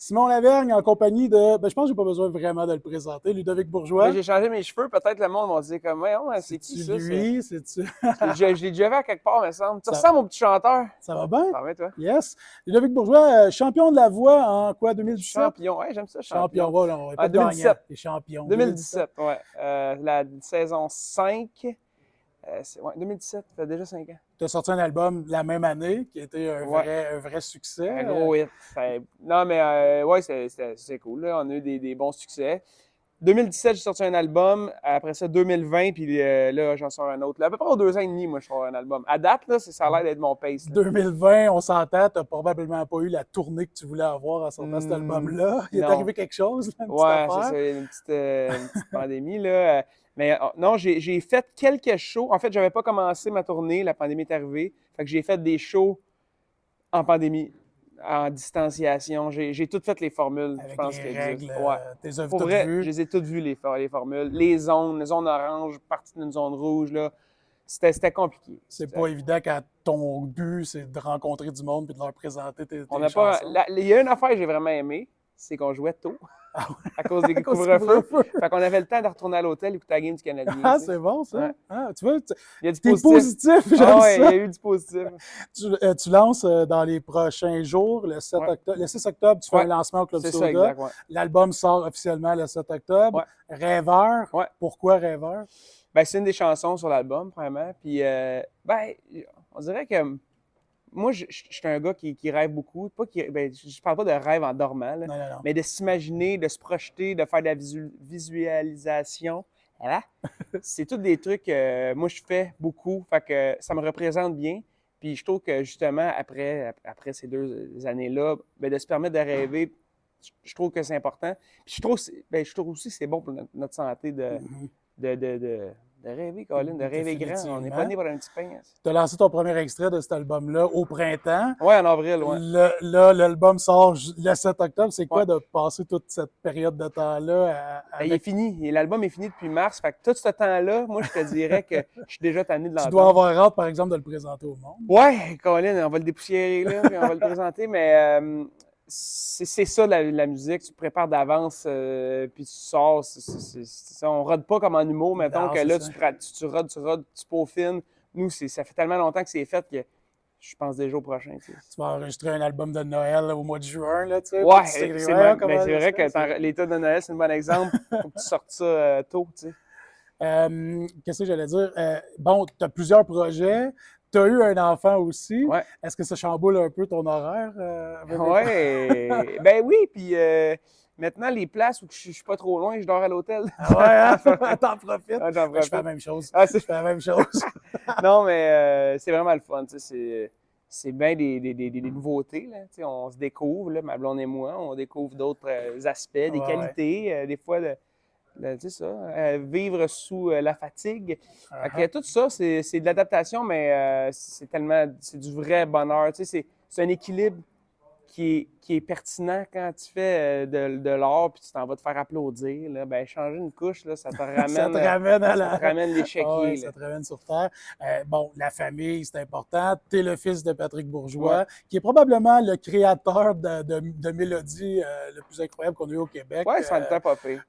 Simon Lavergne en compagnie de, je pense que j'ai pas besoin vraiment de le présenter, Ludovic Bourgeois. Ben, j'ai changé mes cheveux, peut-être le monde va se dire comme, voyons, c'est qui C'est-tu ça? lui? C'est-tu? Je l'ai déjà vu à quelque part, me semble. Tu Ça, ressembles au petit chanteur. ça va bien? Ça va, toi? Yes. Ludovic Bourgeois, champion de la voix en quoi, 2017? Champion, ouais, j'aime ça, Champion, champion. voilà, on n'est pas Ah, de gagnant, 2017. t'es champion. 2017, ouais. La saison 5. Ouais, 2017, ça fait déjà 5 ans. Tu as sorti un album la même année qui a été Ouais. un vrai succès. Un gros hit. Non, mais ouais, c'est cool, là. On a eu des bons succès. 2017, j'ai sorti un album. Après ça, 2020, puis là, j'en sors un autre. Là, à peu près aux 2 ans et demi, moi, je sors un album. À date, là, ça a l'air d'être mon pace. Là. 2020, on s'entend, tu n'as probablement pas eu la tournée que tu voulais avoir en sortant cet Hmm, album-là. Il est non. arrivé quelque chose, là, une petite Ouais, c'est affaire. ça, une petite pandémie, là. Mais non, j'ai fait quelques shows. En fait, j'avais pas commencé ma tournée, la pandémie est arrivée. Fait que j'ai fait des shows en pandémie, en distanciation. J'ai toutes fait les formules, je Avec pense, les qui règles, existent. Ouais. tes œuvres Pour toutes vrai, vues. je les ai toutes vues, les formules. Les zones orange, partie d'une zone rouge, là. C'était compliqué. C'est pas évident quand ton but, c'est de rencontrer du monde et de leur présenter tes On n'a pas. chansons. Il y a une affaire que j'ai vraiment aimée, c'est qu'on jouait tôt. Ah ouais. À cause des À cause du couvre-feux. couvre-feu. Fait qu'on avait le temps de retourner à l'hôtel et écouter la game du Canadien. Ah, tu sais. c'est bon, ça. Ouais. Ah, tu vois, Il y a du t'es positif. positif, j'aime Ah ouais, il y ça. a eu du positif. Tu lances dans les prochains jours, le 7 Ouais. octobre. Le 6 octobre, tu fais Ouais. un lancement au Club C'est Soda. ça, exact, ouais. L'album sort officiellement le 7 octobre. Ouais. Rêveur. Ouais. Pourquoi Rêveur? Ben, c'est une des chansons sur l'album, premièrement. Puis, ben, on dirait que moi, je suis un gars qui rêve beaucoup. Pas je parle pas de rêve en dormant, là, Non, non, non. mais de s'imaginer, de se projeter, de faire de la visualisation. Voilà. C'est tous des trucs que moi, je fais beaucoup. Fait que ça me représente bien. Puis je trouve que justement, après ces 2 années-là, ben, de se permettre de rêver, je trouve que c'est important. Puis je trouve aussi que c'est bon pour notre santé de rêver, Colin, de rêver grand. On n'est pas né pour un petit pain. Tu as lancé ton premier extrait de cet album-là au printemps. Ouais, en avril, ouais. Là, l'album sort le 7 octobre. C'est quoi Ouais. de passer toute cette période de temps-là Ben, il est fini. L'album est fini depuis mars. Fait que tout ce temps-là, moi, je te dirais que je suis déjà tanné de Tu l'entendre. dois avoir hâte, par exemple, de le présenter au monde. Ouais, Colin, on va le dépoussiérer, là, puis on va le présenter, mais c'est ça la musique. Tu te prépares d'avance, puis tu sors. On rode pas comme en humour, mettons, Non, que c'est là, ça. tu rodes, tu peaufines. Nous, ça fait tellement longtemps que c'est fait que je pense déjà au prochain. Tu sais. Tu vas enregistrer un album de Noël là, au mois de juin, là, tu sais. Ouais, puis tu sais, c'est ouais, vrai que l'état de Noël, c'est un bon exemple. Faut que tu sortes ça tôt, tu sais. Qu'est-ce que j'allais dire? Bon, tu as plusieurs projets. Tu as eu un enfant aussi. Ouais. Est-ce que ça chamboule un peu ton horaire? Ouais. Ben oui, puis maintenant, les places où je suis pas trop loin, je dors à l'hôtel. Ah ouais, hein? T'en profites? Ah, j'en Je fais la profite. même chose. Ah, Je fais la même chose. Non, mais c'est vraiment le fun. Tu sais, c'est bien des nouveautés. Là. Tu sais, on se découvre, là, ma blonde et moi, on découvre d'autres aspects, des Ouais, qualités, des fois, tu sais ça, vivre sous la fatigue. Fait que Uh-huh. tout ça, c'est de l'adaptation, mais c'est du vrai bonheur. Tu sais, c'est un équilibre qui est pertinent quand tu fais de l'art puis tu t'en vas te faire applaudir. Là, ben, changer une couche, là, ça te ramène, Ça te ramène à ça te ramène l'échiquier. Ouais, ça te ramène sur terre. Bon, la famille, c'est important. Tu es le fils de Patrick Bourgeois, Ouais. qui est probablement le créateur de mélodies le plus incroyable qu'on a eu au Québec. Ouais, ça me t'a pas pire.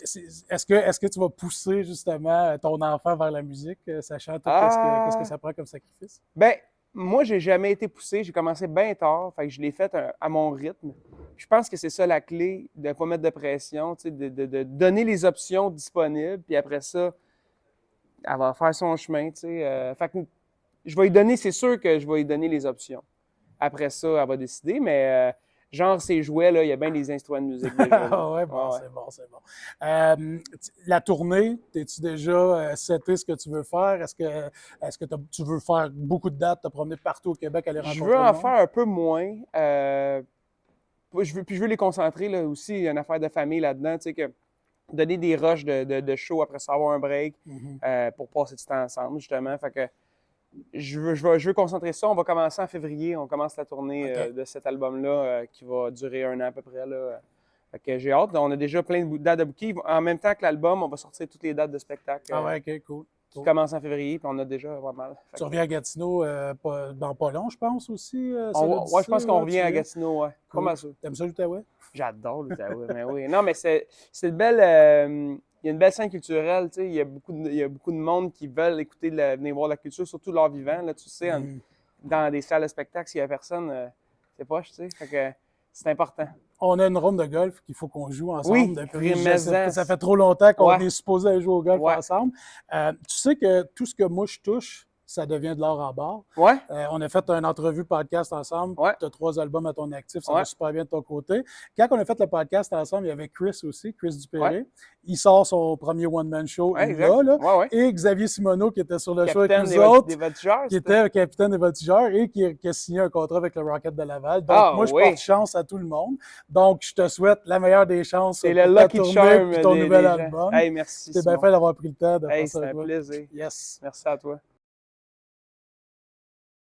Est-ce que tu vas pousser justement ton enfant vers la musique, sachant tout qu'est-ce que ça prend comme sacrifice? Ben, moi, j'ai jamais été poussé. J'ai commencé bien tard. Fait que je l'ai fait à mon rythme. Je pense que c'est ça la clé, de ne pas mettre de pression, tu sais, de donner les options disponibles. Puis après ça, elle va faire son chemin. Tu sais. Fait que je vais lui donner, c'est sûr que je vais lui donner les options. Après ça, elle va décider, mais genre ses jouets, là, il y a bien des instruments de musique déjà. Là. Ouais, bon, Ouais. c'est bon, c'est bon. La tournée, es-tu déjà seté ce que tu veux faire? Est-ce que tu veux faire beaucoup de dates, te promener partout au Québec, aller Je rencontrer veux le en monde? faire un peu moins. Puis je veux les concentrer là aussi. Il y a une affaire de famille là-dedans, tu sais, que donner des rushs de show après ça, avoir un break pour passer du temps ensemble, justement. Fait que je veux concentrer ça. On va commencer en février. On commence la tournée OK. de cet album-là qui va durer 1 an à peu près. Là. Fait que j'ai hâte. On a déjà plein de dates de booking. En même temps que l'album, on va sortir toutes les dates de spectacle. Ah ouais, OK, cool. qui commence en février, puis on a déjà pas mal. Tu reviens à Gatineau dans pas long, je pense aussi. Ouais, je pense qu'on revient à Gatineau, ouais. Cool. Pas mal ça. T'aimes ça, l'Outaouais? J'adore l'Outaouais, mais oui. Non, mais c'est une belle. Il y a une belle scène culturelle, tu sais. Il y a beaucoup de monde qui veulent écouter, venir voir la culture, surtout l'art vivant, là, tu sais, dans des salles de spectacle, s'il n'y a personne, c'est poche, tu sais. Fait que c'est important. On a une ronde de golf qu'il faut qu'on joue ensemble. Oui, depuis, ça fait trop longtemps qu'on est supposé aller jouer au golf Ouais. ensemble. Tu sais que tout ce que moi je touche, ça devient de l'or en barre. Ouais. On a fait une entrevue podcast ensemble. Ouais. Tu as 3 albums à ton actif, ça Ouais. va super bien de ton côté. Quand on a fait le podcast ensemble, il y avait Chris aussi, Chris Dupéré. Ouais. Il sort son premier one-man show Ouais, là. Ouais, ouais. Et Xavier Simoneau qui était sur le show avec Capitaine nous autres. des voltigeurs, Qui était capitaine des voltigeurs et qui a signé un contrat avec le Rocket de Laval. Donc, moi, je oui. porte chance à tout le monde. Donc, je te souhaite la meilleure des chances C'est pour le ta lucky tournée charm et ton nouvel gens. album. Hey, merci. C'était bien fait d'avoir pris le temps de faire ça c'est avec un toi. plaisir. Yes. Merci à toi.